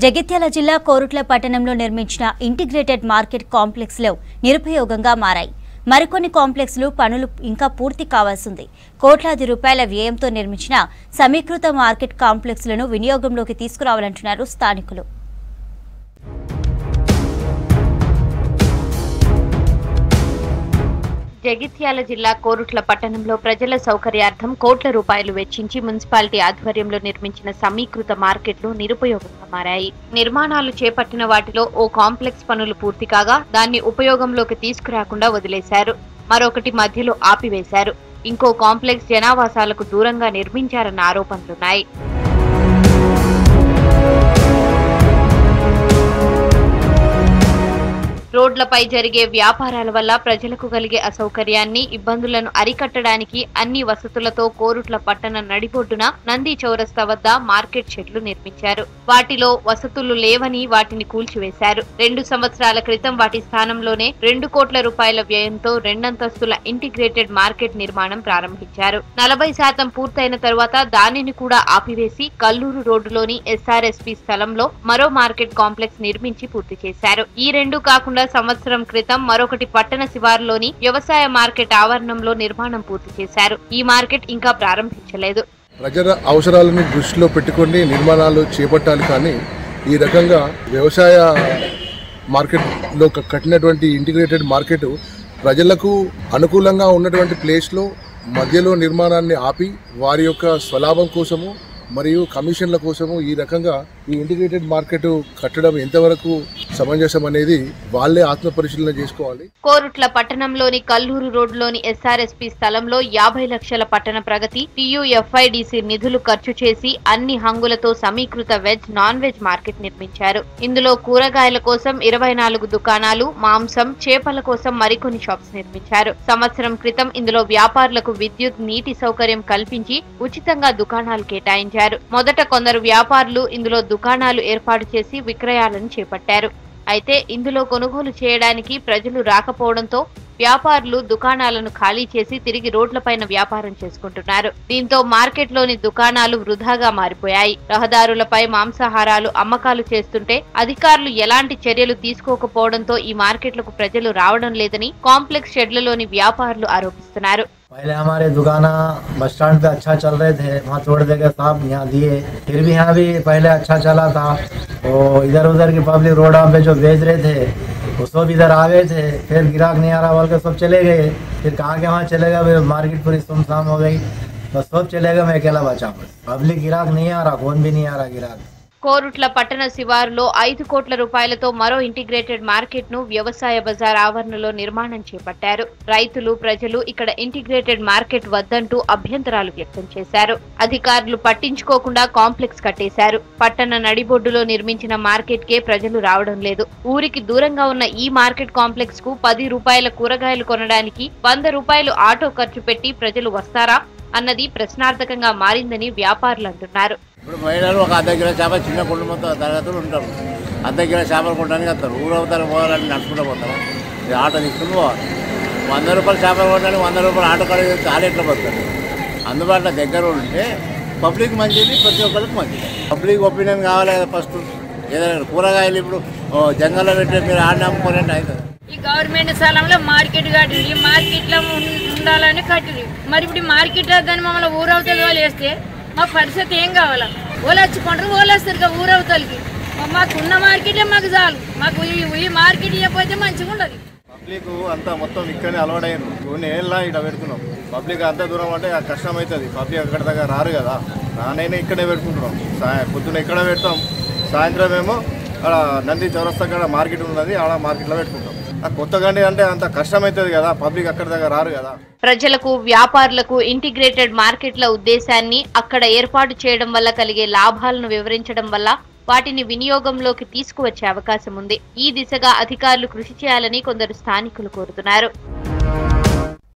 జగిత్యాల జిల్లా కోరుట్ల పట్టణంలో నిర్మించిన ఇంటిగ్రేటెడ్ మార్కెట్ కాంప్లెక్స్లో నిరుపయోగంగా మారాయి. మరికొన్ని కాంప్లెక్స్లు పనులు ఇంకా పూర్తి కావాల్సింది. కోట్లాది రూపాయల వ్యయంతో నిర్మించిన సమీకృత మార్కెట్ కాంప్లెక్స్లను వినియోగంలోకి తీసుకురావాలంటున్నారు స్థానికులు. జగిత్యాల జిల్లా కోరుట్ల పట్టణంలో ప్రజల సౌకర్యార్థం కోట్ల రూపాయలు వెచ్చించి మున్సిపాలిటీ ఆధ్వర్యంలో నిర్మించిన సమీకృత మార్కెట్లు నిరుపయోగంగా మారాయి. నిర్మాణాలు చేపట్టిన వాటిలో ఓ కాంప్లెక్స్ పనులు పూర్తి కాగా దాన్ని ఉపయోగంలోకి తీసుకురాకుండా వదిలేశారు. మరొకటి మధ్యలో ఆపివేశారు. ఇంకో కాంప్లెక్స్ జనావాసాలకు దూరంగా నిర్మించారన్న ఆరోపణలున్నాయి. రోడ్లపై జరిగే వ్యాపారాల వల్ల ప్రజలకు కలిగే అసౌకర్యాన్ని, ఇబ్బందులను అరికట్టడానికి అన్ని వసతులతో కోరుట్ల పట్టణ నడిబొడ్డున నంది చౌరస్తా వద్ద మార్కెట్ షెడ్లు నిర్మించారు. వాటిలో వసతులు లేవని వాటిని కూల్చివేశారు. 2 సంవత్సరాల క్రితం వాటి స్థానంలోనే 2 కోట్ల రూపాయల వ్యయంతో 2 అంతస్తుల ఇంటిగ్రేటెడ్ మార్కెట్ నిర్మాణం ప్రారంభించారు. 40% పూర్తయిన తరువాత దానిని కూడా ఆపివేసి కల్లూరు రోడ్డులోని SRSP స్థలంలో మరో మార్కెట్ కాంప్లెక్స్ నిర్మించి పూర్తి చేశారు. ఈ 2 కాకుండా సంవత్సరం క్రితం మరొకటి పట్టణ శివారులోని వ్యవసాయ మార్కెట్ ఆవరణంలో నిర్మాణం పూర్తి చేశారు. ఈ మార్కెట్ ఇంకా ప్రారంభించలేదు. ప్రజల అవసరాలను దృష్టిలో పెట్టుకొని నిర్మాణాలు చేపట్టాలి. కానీ ఈ రకంగా వ్యవసాయ మార్కెట్లో కట్టినటువంటి ఇంటిగ్రేటెడ్ మార్కెట్ ప్రజలకు అనుకూలంగా ఉన్నటువంటి ప్లేస్లో మధ్యలో నిర్మాణాన్ని ఆపి వారి యొక్క స్వలాభం కోసము మరియు కమిషన్ల కోసము ఈ రకంగా ఈ ఇంటిగ్రేటెడ్ మార్కెట్ కట్టడం ఎంతవరకు సమంజసం అనేది వాళ్ళే ఆత్మ పరిశీలన చేసుకోవాలి. కోరుట్ల పట్టణంలోని కల్లూరు రోడ్డులోని SRSP స్థలంలో 50 లక్షల పట్టణ ప్రగతి TUFIDC నిధులు ఖర్చు చేసి అన్ని హంగులతో సమీకృత వెజ్, నాన్ వెజ్ మార్కెట్ నిర్మించారు. ఇందులో కూరగాయల కోసం 24 దుకాణాలు, మాంసం, చేపల కోసం మరికొన్ని షాప్స్ నిర్మించారు. సంవత్సరం క్రితం ఇందులో వ్యాపారులకు విద్యుత్, నీటి సౌకర్యం కల్పించి ఉచితంగా దుకాణాలు కేటాయించారు. మొదట కొందరు వ్యాపారులు ఇందులో దుకాణాలు ఏర్పాటు చేసి విక్రయాలను చేపట్టారు. అయితే ఇందులో కొనుగోలు చేయడానికి ప్రజలు రాకపోవడంతో వ్యాపారులు దుకాణాలను ఖాళీ చేసి తిరిగి రోడ్లపైన వ్యాపారం చేసుకుంటున్నారు. దీంతో మార్కెట్లోని దుకాణాలు వృధాగా మారిపోయాయి. రహదారులపై మాంసాహారాలు అమ్మకాలు చేస్తుంటే అధికారులు ఎలాంటి చర్యలు తీసుకోకపోవడంతో ఈ మార్కెట్లకు ప్రజలు రావడం లేదని కాంప్లెక్స్ షెడ్లలోని వ్యాపారులు ఆరోపిస్తున్నారు. पहले हमारे दुकाना बस स्टैंड पे अच्छा चल रहे थे, वहाँ छोड़ देके साहब यहाँ दिए, फिर भी यहाँ भी पहले अच्छा चला था। तो इधर उधर की पब्लिक रोड पे जो बेच रहे थे वो सब इधर आ गए थे, फिर गिराक नहीं आ रहा बोल के सब चले गए। फिर कहाँ के वहाँ चले गए, मार्केट पूरी सुनसान हो गई, बस सब चले गए, मैं अकेला बचा। पब्लिक गिराक नहीं आ रहा, कौन भी नहीं आ रहा गिराक। కోరుట్ల పట్టణ శివారులో 5 కోట్ల రూపాయలతో మరో ఇంటిగ్రేటెడ్ మార్కెట్ ను వ్యవసాయ బజార్ ఆవరణలో నిర్మాణం చేపట్టారు. రైతులు, ప్రజలు ఇక్కడ ఇంటిగ్రేటెడ్ మార్కెట్ వద్దంటూ అభ్యంతరాలు వ్యక్తం చేశారు. అధికారులు పట్టించుకోకుండా కాంప్లెక్స్ కట్టేశారు. పట్టణ నడిబొడ్డులో నిర్మించిన మార్కెట్ కే ప్రజలు రావడం లేదు. ఊరికి దూరంగా ఉన్న ఈ మార్కెట్ కాంప్లెక్స్ కు 10 రూపాయల కూరగాయలు కొనడానికి 100 రూపాయలు ఆటో ఖర్చు పెట్టి ప్రజలు వస్తారా అన్నది ప్రశ్నార్థకంగా మారిందని వ్యాపారులు అంటున్నారు. ఇప్పుడు మహిళలు ఒక అర్ధ కిలో చేప చిన్న కుటుంబంతో తరగతులు ఉంటారు. అర్ధ కిలో చేపలు కొనడానికి వస్తారు. ఊరవతల పోవాలని నడుచుకుంటూ పోతారు. ఆటో తీసుకుని పోవాలి. 100 రూపాయలు చేపలు కొనడానికి 100 రూపాయలు ఆటో ఖరీదు చాలా ఎట్లా పోతారు. అందుబాటులో దగ్గర ఉంటే పబ్లిక్ మంచిది, ప్రతి ఒక్కరికి మంచిది. పబ్లిక్ ఒపీనియన్ కావాలి కదా ఫస్ట్. ఏదైనా కూరగాయలు ఇప్పుడు జంగల్లో పెట్టే మీరు ఆడ నమ్ముకోవాలంటే అవుతుంది. ఈ గవర్నమెంట్ స్థలంలో మార్కెట్ కట్టింది, ఈ మార్కెట్లో ఉండాలని కట్టింది. మరి ఇప్పుడు మార్కెట్ దాన్ని మమ్మల్ని ఊరవతల వాళ్ళు వేస్తే మా పరిస్థితి ఏం కావాలా? వాళ్ళు వచ్చి కొంటారు, వాళ్ళు వస్తారు కదా ఊరవతలకి. మాకు ఉన్న మార్కెటే మాకు చాలు. మాకు ఈ మార్కెట్ ఇవ్వకపోతే మంచిగా ఉండదు. పబ్లిక్ అంతా మొత్తం ఇక్కడనే అలవాడయ్యారు. కొన్ని ఏళ్ళ ఇక్కడ పెడుతున్నాం. పబ్లిక్ అంత దూరం అంటే కష్టం అవుతుంది. పబ్లిక్ అక్కడ దగ్గర రారు కదా. నానైనా ఇక్కడే పెట్టుకుంటున్నాం. పొద్దున్న ఇక్కడ పెడతాం, సాయంత్రం ఏమో అక్కడ నంది చౌరస్తా కాడ మార్కెట్ ఉన్నది, ఆడ మార్కెట్లో పెట్టుకుంటాం. కొత్తగానే అంటే అంత కష్టమవుతుంది కదా, పబ్లిక్ అక్కడ దగ్గర రారు కదా. ప్రజలకు, వ్యాపారులకు ఇంటిగ్రేటెడ్ మార్కెట్ల ఉద్దేశాన్ని, అక్కడ ఏర్పాటు చేయడం వల్ల కలిగే లాభాలను వివరించడం వల్ల వాటిని వినియోగంలోకి తీసుకువచ్చే అవకాశం ఉంది. ఈ దిశగా అధికారులు కృషి చేయాలని కొందరు స్థానికులు కోరుతున్నారు.